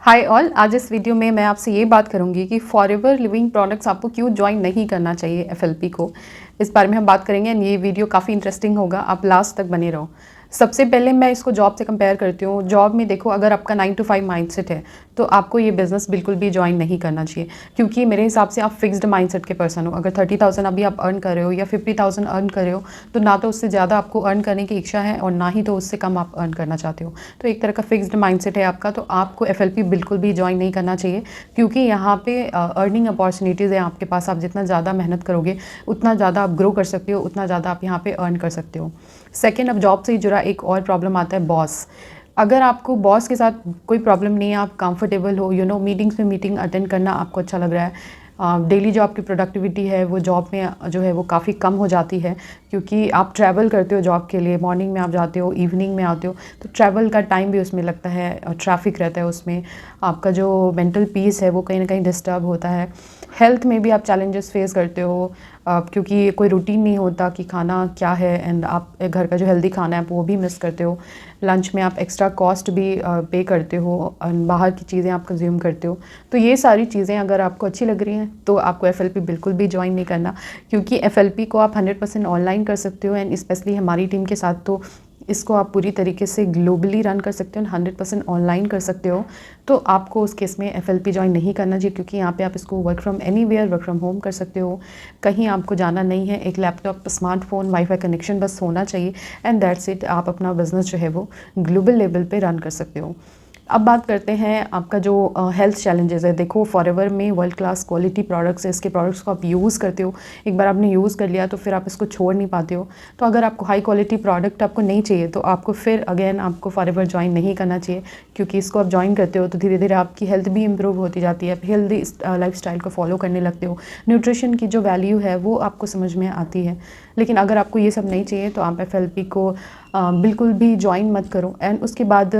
Hi all, आज इस video में मैं आपसे ये बात करूंगी कि फॉरएवर लिविंग प्रोडक्ट्स आपको क्यों ज्वाइन नहीं करना चाहिए एफएलपी को। इस बारे में हम बात करेंगे एंड ये वीडियो काफ़ी इंटरेस्टिंग होगा, आप लास्ट तक बने रहो। सबसे पहले मैं इसको जॉब से कंपेयर करती हूँ। जॉब में देखो, अगर आपका 9 to 5 माइंडसेट है तो आपको ये बिज़नेस बिल्कुल भी ज्वाइन नहीं करना चाहिए, क्योंकि मेरे हिसाब से आप फिक्स्ड माइंडसेट के पर्सन हो। अगर 30,000 अभी आप अर्न कर रहे हो या 50,000 अर्न कर रहे हो तो ना तो उससे ज़्यादा आपको अर्न करने की इच्छा है और ना ही तो उससे कम आप अर्न करना चाहते हो। तो एक तरह का फिक्स्ड माइंडसेट है आपका, तो आपको एफएलपी बिल्कुल भी ज्वाइन नहीं करना चाहिए, क्योंकि यहाँ पे अर्निंग अपॉर्चुनिटीज़ है आपके पास। आप जितना ज़्यादा मेहनत करोगे उतना ज़्यादा आप ग्रो कर सकते हो, उतना ज़्यादा आप यहाँ पे अर्न कर सकते हो। सेकेंड, अब जॉब से ही जुड़ा एक और प्रॉब्लम आता है बॉस। अगर आपको बॉस के साथ कोई प्रॉब्लम नहीं है, आप कंफर्टेबल हो, मीटिंग्स में मीटिंग अटेंड करना आपको अच्छा लग रहा है, डेली जो आपकी प्रोडक्टिविटी है वो जॉब में जो है वो काफ़ी कम हो जाती है, क्योंकि आप ट्रैवल करते हो जॉब के लिए। मॉर्निंग में आप जाते हो, इवनिंग में आते हो, तो ट्रैवल का टाइम भी उसमें लगता है और ट्रैफिक रहता है उसमें। आपका जो मेंटल पीस है वो कहीं ना कहीं डिस्टर्ब होता है। हेल्थ में भी आप चैलेंजेस फेस करते हो, क्योंकि कोई रूटीन नहीं होता कि खाना क्या है, एंड आप घर का जो हेल्दी खाना है वो भी मिस करते हो। लंच में आप एक्स्ट्रा कॉस्ट भी पे करते हो और बाहर की चीज़ें आप कंज्यूम करते हो। तो ये सारी चीज़ें अगर आपको अच्छी लग रही हैं तो आपको एफएलपी बिल्कुल भी ज्वाइन नहीं करना, क्योंकि एफएलपी को आप 100% ऑनलाइन कर सकते हो, एंड स्पेशली हमारी टीम के साथ तो इसको आप पूरी तरीके से ग्लोबली रन कर सकते हो, 100% ऑनलाइन कर सकते हो। तो आपको उस केस में एफएलपी ज्वाइन नहीं करना चाहिए, क्योंकि यहाँ पे आप इसको work from anywhere, work from home कर सकते हो। कहीं आपको जाना नहीं है, एक लैपटॉप, स्मार्टफोन, वाईफाई कनेक्शन बस होना चाहिए, एंड दैट्स इट। आप अपना बिजनेस जो है वो ग्लोबल लेवल पे रन कर सकते हो। अब बात करते हैं आपका जो हेल्थ चैलेंजेस है। देखो, फॉरएवर में वर्ल्ड क्लास क्वालिटी प्रोडक्ट्स है, इसके प्रोडक्ट्स को आप यूज़ करते हो। एक बार आपने यूज़ कर लिया तो फिर आप इसको छोड़ नहीं पाते हो। तो अगर आपको हाई क्वालिटी प्रोडक्ट आपको नहीं चाहिए तो आपको फिर अगेन आपको फॉरएवर ज्वाइन नहीं करना चाहिए, क्योंकि इसको आप ज्वाइन करते हो तो धीरे धीरे आपकी हेल्थ भी इम्प्रूव होती जाती है, हेल्दी लाइफस्टाइल को फॉलो करने लगते हो, न्यूट्रिशन की जो वैल्यू है वो आपको समझ में आती है। लेकिन अगर आपको ये सब नहीं चाहिए तो आप एफएलपी को बिल्कुल भी ज्वाइन मत करो। एंड उसके बाद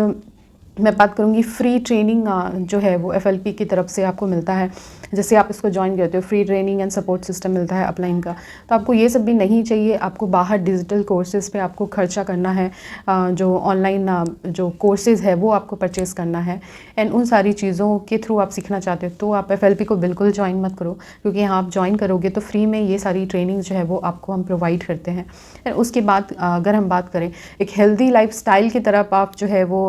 मैं बात करूँगी फ्री ट्रेनिंग जो है वो एफएलपी की तरफ से आपको मिलता है। जैसे आप इसको ज्वाइन करते हो, free training and support system मिलता है अपलाइन का, तो आपको ये सब भी नहीं चाहिए। आपको बाहर डिजिटल कोर्सेज़ पे आपको खर्चा करना है, जो ऑनलाइन जो कोर्सेज़ है वो आपको परचेज़ करना है, एंड उन सारी चीज़ों के थ्रू आप सीखना चाहते हो तो आप एफएलपी को बिल्कुल ज्वाइन मत करो, क्योंकि यहाँ आप ज्वाइन करोगे तो फ्री में ये सारी ट्रेनिंग जो है वो आपको हम प्रोवाइड करते हैं। एंड उसके बाद अगर हम बात करें एक हेल्दी लाइफस्टाइल की तरफ, आप जो है वो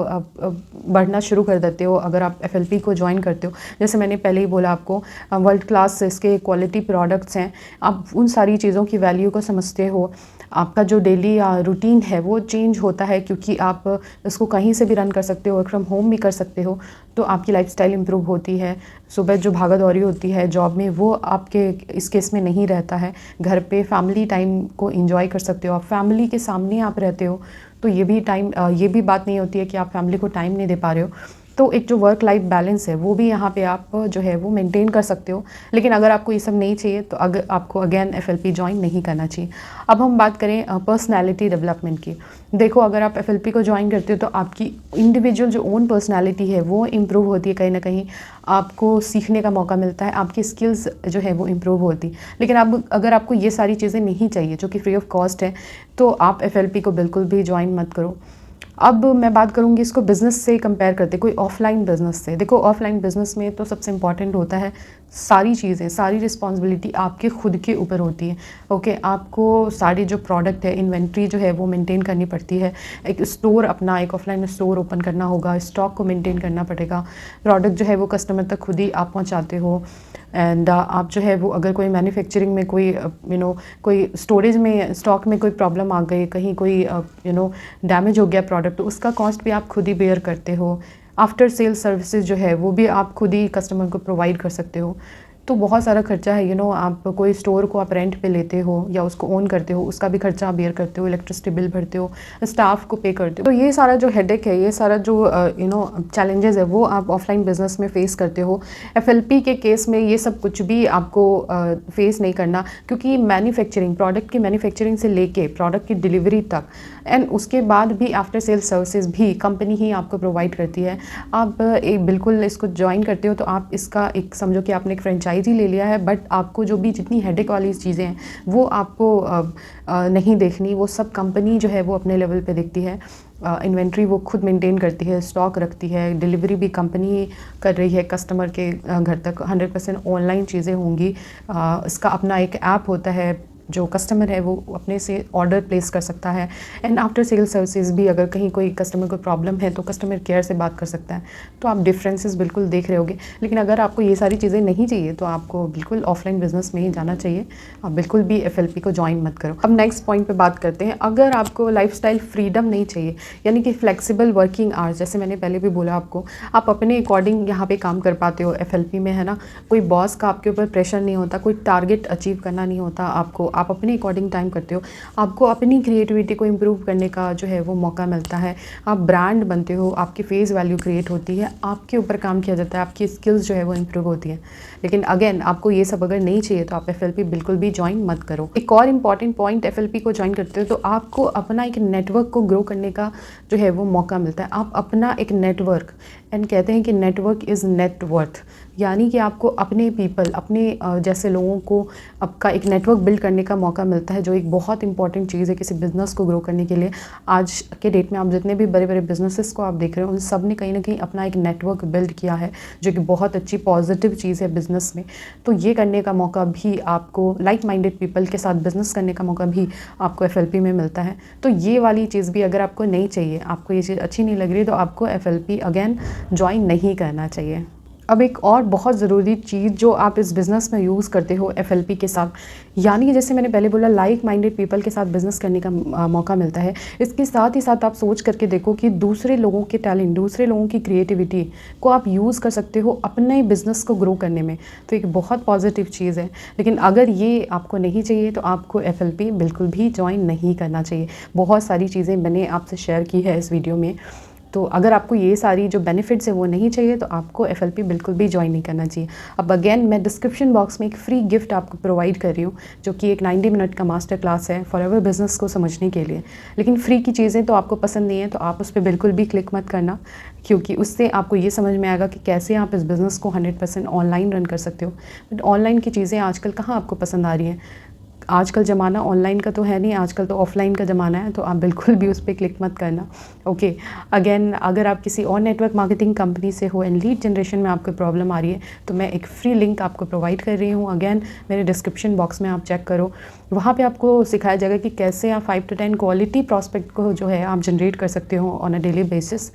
बढ़ना शुरू कर देते हो अगर आप एफएलपी को ज्वाइन करते हो। जैसे मैंने पहले ही बोला आपको, वर्ल्ड क्लास इसके क्वालिटी प्रोडक्ट्स हैं, आप उन सारी चीज़ों की वैल्यू को समझते हो। आपका जो डेली रूटीन है वो चेंज होता है, क्योंकि आप इसको कहीं से भी रन कर सकते हो, वर्क फ्रॉम होम भी कर सकते हो, तो आपकी लाइफस्टाइल इंप्रूव होती है। सुबह जो भागा दौड़ी होती है जॉब में वो आपके इस केस में नहीं रहता है। घर पे फैमिली टाइम को एंजॉय कर सकते हो, आप फैमिली के सामने आप रहते हो, तो ये भी टाइम, ये भी बात नहीं होती है कि आप फैमिली को टाइम नहीं दे पा रहे हो। तो एक जो वर्क लाइफ बैलेंस है वो भी यहाँ पे आप जो है वो मेंटेन कर सकते हो। लेकिन अगर आपको ये सब नहीं चाहिए तो अगर आपको अगेन एफएलपी ज्वाइन नहीं करना चाहिए। अब हम बात करें पर्सनैलिटी डेवलपमेंट की। देखो, अगर आप एफएलपी को ज्वाइन करते हो तो आपकी इंडिविजुअल जो ओन पर्सनैलिटी है वो इम्प्रूव होती है, कहीं ना कहीं आपको सीखने का मौका मिलता है, आपकी स्किल्स जो है वो इम्प्रूव होती। लेकिन अब अगर आपको ये सारी चीज़ें नहीं चाहिए जो कि फ्री ऑफ कॉस्ट है, तो आप एफएलपी को बिल्कुल भी ज्वाइन मत करो। अब मैं बात करूँगी इसको बिज़नेस से कंपेयर करते, कोई ऑफलाइन बिज़नेस से। देखो, ऑफलाइन बिज़नेस में तो सबसे इम्पॉर्टेंट होता है सारी चीज़ें, सारी रिस्पॉन्सिबिलिटी आपके खुद के ऊपर होती है। ओके, आपको सारी जो प्रोडक्ट है, इन्वेंट्री जो है वो मेंटेन करनी पड़ती है। एक स्टोर, अपना एक ऑफलाइन में स्टोर ओपन करना होगा, स्टॉक को मेंटेन करना पड़ेगा, प्रोडक्ट जो है वो कस्टमर तक खुद ही आप पहुँचाते हो। एंड आप जो है वो अगर कोई मैन्युफैक्चरिंग में कोई कोई स्टोरेज में स्टॉक में कोई प्रॉब्लम आ गई, कहीं कोई डैमेज हो गया प्रोडक्ट, तो उसका कॉस्ट भी आप खुद ही बेयर करते हो। आफ्टर सेल सर्विसेज जो है वो भी आप खुद ही कस्टमर को प्रोवाइड कर सकते हो। तो बहुत सारा खर्चा है। आप कोई स्टोर को आप रेंट पे लेते हो या उसको ओन करते हो, उसका भी खर्चा आप बेयर करते हो, इलेक्ट्रिसिटी बिल भरते हो, स्टाफ को पे करते हो। तो ये सारा जो हेडेक है, ये सारा जो चैलेंजेस है वो आप ऑफलाइन बिजनेस में फेस करते हो। एफएलपी के केस में ये सब कुछ भी आपको फेस नहीं करना, क्योंकि मैन्युफैक्चरिंग, प्रोडक्ट की मैन्युफैक्चरिंग से लेके प्रोडक्ट की डिलीवरी तक एंड उसके बाद भी आफ्टर सेल सर्विसेज भी कंपनी ही आपको प्रोवाइड करती है। आप एक बिल्कुल इसको ज्वाइन करते हो तो आप इसका एक समझो कि आपने एक फ्रेंचाइजी ले लिया है, बट आपको जो भी जितनी हेडेक वाली चीज़ें हैं वो आपको नहीं देखनी, वो सब कंपनी जो है वो अपने लेवल पे देखती है। इन्वेंट्री वो खुद मेंटेन करती है, स्टॉक रखती है, डिलीवरी भी कंपनी कर रही है कस्टमर के घर तक, 100% ऑनलाइन चीज़ें होंगी। इसका अपना एक ऐप होता है, जो कस्टमर है वो अपने से ऑर्डर प्लेस कर सकता है। एंड आफ्टर सेल सर्विसेज भी, अगर कहीं कोई कस्टमर को प्रॉब्लम है तो कस्टमर केयर से बात कर सकता है। तो आप डिफरेंसेस बिल्कुल देख रहे होगे। लेकिन अगर आपको ये सारी चीज़ें नहीं चाहिए तो आपको बिल्कुल ऑफलाइन बिजनेस में ही जाना चाहिए। आप बिल्कुल भी FLP को ज्वाइन मत करो। अब नेक्स्ट पॉइंट पे बात करते हैं। अगर आपको लाइफस्टाइल फ्रीडम नहीं चाहिए, यानी कि फ्लेक्सिबल वर्किंग आवर्स, जैसे मैंने पहले भी बोला आपको, आप अपने अकॉर्डिंग यहाँ पे काम कर पाते हो FLP में, है ना। कोई बॉस का आपके ऊपर प्रेशर नहीं होता, कोई टारगेट अचीव करना नहीं होता आपको, आप अपने अकॉर्डिंग टाइम करते हो। आपको अपनी क्रिएटिविटी को इम्प्रूव करने का जो है वो मौका मिलता है। आप ब्रांड बनते हो, आपकी फेस वैल्यू क्रिएट होती है, आपके ऊपर काम किया जाता है, आपकी स्किल्स जो है वो इम्प्रूव होती है। लेकिन अगेन, आपको ये सब अगर नहीं चाहिए तो आप FLP बिल्कुल भी ज्वाइन मत करो। एक और इम्पॉर्टेंट पॉइंट, FLP को ज्वाइन करते हो तो आपको अपना एक नेटवर्क को ग्रो करने का जो है वो मौका मिलता है। आप अपना एक नेटवर्क, एंड कहते हैं कि नेटवर्क इज़ नेटवर्थ, यानी कि आपको अपने पीपल, अपने जैसे लोगों को आपका एक नेटवर्क बिल्ड करने का मौका मिलता है, जो एक बहुत इंपॉर्टेंट चीज़ है किसी बिज़नेस को ग्रो करने के लिए। आज के डेट में आप जितने भी बड़े बड़े बिजनेसेस को आप देख रहे हो, उन सब ने कहीं ना कहीं अपना एक नेटवर्क बिल्ड किया है, जो कि बहुत अच्छी पॉजिटिव चीज़ है बिज़नेस में। तो ये करने का मौका भी आपको, लाइक माइंडेड पीपल के साथ बिज़नेस करने का मौका भी आपको FLP में मिलता है। तो ये वाली चीज़ भी अगर आपको नहीं चाहिए, आपको ये चीज़ अच्छी नहीं लग रही, तो आपको FLP अगेन ज्वाइन नहीं करना चाहिए। अब एक और बहुत ज़रूरी चीज़ जो आप इस बिज़नेस में यूज़ करते हो FLP के साथ, यानी कि जैसे मैंने पहले बोला, लाइक माइंडेड पीपल के साथ बिज़नेस करने का मौका मिलता है। इसके साथ ही साथ आप सोच करके देखो कि दूसरे लोगों के टैलेंट, दूसरे लोगों की क्रिएटिविटी को आप यूज़ कर सकते हो अपने बिज़नेस को ग्रो करने में। तो एक बहुत पॉजिटिव चीज़ है। लेकिन अगर ये आपको नहीं चाहिए तो आपको FLP बिल्कुल भी ज्वाइन नहीं करना चाहिए। बहुत सारी चीज़ें मैंने आपसे शेयर की है इस वीडियो में। तो अगर आपको ये सारी जो बेनिफिट्स है वो नहीं चाहिए तो आपको FLP बिल्कुल भी ज्वाइन नहीं करना चाहिए। अब अगेन, मैं डिस्क्रिप्शन बॉक्स में एक फ्री गिफ्ट आपको प्रोवाइड कर रही हूँ, जो कि एक 90 मिनट का मास्टर क्लास है फॉरएवर बिजनेस को समझने के लिए। लेकिन फ्री की चीज़ें तो आपको पसंद नहीं है तो आप उस पर बिल्कुल भी क्लिक मत करना, क्योंकि उससे आपको ये समझ में आएगा कि कैसे आप इस बिज़नेस को 100% ऑनलाइन रन कर सकते हो। बट ऑनलाइन की चीज़ें आजकल कहाँ आपको पसंद आ रही हैं। आजकल ज़माना ऑनलाइन का तो है नहीं, आजकल तो ऑफलाइन का ज़माना है। तो आप बिल्कुल भी उस पर क्लिक मत करना। ओके, अगेन, अगर आप किसी और नेटवर्क मार्केटिंग कंपनी से हो एंड लीड जनरेशन में आपको प्रॉब्लम आ रही है, तो मैं एक फ्री लिंक आपको प्रोवाइड कर रही हूँ। अगेन, मेरे डिस्क्रिप्शन बॉक्स में आप चेक करो, वहाँ पे आपको सिखाया जाएगा कि कैसे आप 5 to 10 क्वालिटी प्रॉस्पेक्ट को जो है आप जनरेट कर सकते हो ऑन अ डेली बेसिस।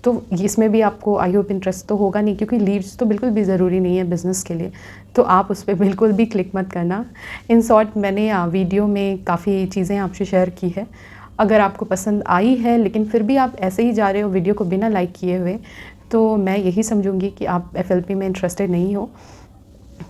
तो इसमें भी आपको आई होप इंटरेस्ट तो होगा नहीं, क्योंकि लीड्स तो बिल्कुल भी ज़रूरी नहीं है बिज़नेस के लिए। तो आप उस पर बिल्कुल भी क्लिक मत करना। इन शॉर्ट, मैंने वीडियो में काफ़ी चीज़ें आपसे शेयर की है। अगर आपको पसंद आई है लेकिन फिर भी आप ऐसे ही जा रहे हो वीडियो को बिना लाइक किए हुए, तो मैं यही समझूंगी कि आप FLP में इंटरेस्टेड नहीं हो।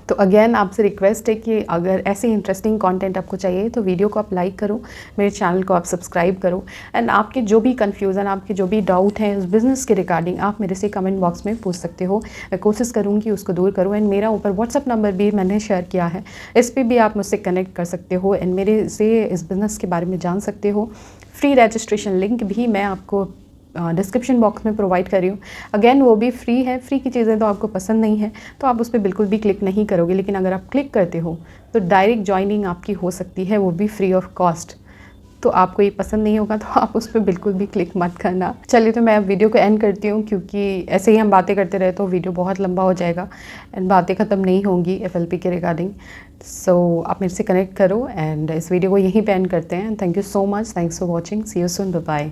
तो अगेन, आपसे रिक्वेस्ट है कि अगर ऐसे इंटरेस्टिंग कंटेंट आपको चाहिए तो वीडियो को आप लाइक करो, मेरे चैनल को आप सब्सक्राइब करो, एंड आपके जो भी कन्फ्यूज़न, आपके जो भी डाउट हैं उस बिज़नेस के रिगार्डिंग, आप मेरे से कमेंट बॉक्स में पूछ सकते हो। मैं कोशिश करूँगी उसको दूर करूँ। एंड मेरा ऊपर व्हाट्सअप नंबर भी मैंने शेयर किया है, इस पर भी आप मुझसे कनेक्ट कर सकते हो एंड मेरे से इस बिज़नेस के बारे में जान सकते हो। फ्री रजिस्ट्रेशन लिंक भी मैं आपको डिस्क्रिप्शन बॉक्स में प्रोवाइड कर रही हूँ। अगेन, वो भी फ्री है। फ्री की चीज़ें तो आपको पसंद नहीं है तो आप उस पर बिल्कुल भी क्लिक नहीं करोगे। लेकिन अगर आप क्लिक करते हो तो डायरेक्ट ज्वाइनिंग आपकी हो सकती है, वो भी फ्री ऑफ कॉस्ट। तो आपको ये पसंद नहीं होगा तो आप उस पर बिल्कुल भी क्लिक मत करना। चलिए, तो मैं अब वीडियो को एंड करती हूँ, क्योंकि ऐसे ही हम बातें करते रहे तो वीडियो बहुत लंबा हो जाएगा एंड बातें ख़त्म नहीं होंगी FLP के रिगार्डिंग। सो आप मेरे से कनेक्ट करो एंड इस वीडियो को यहीं पे एंड करते हैं। Thank you so much, thanks for watching, see you soon, bye bye.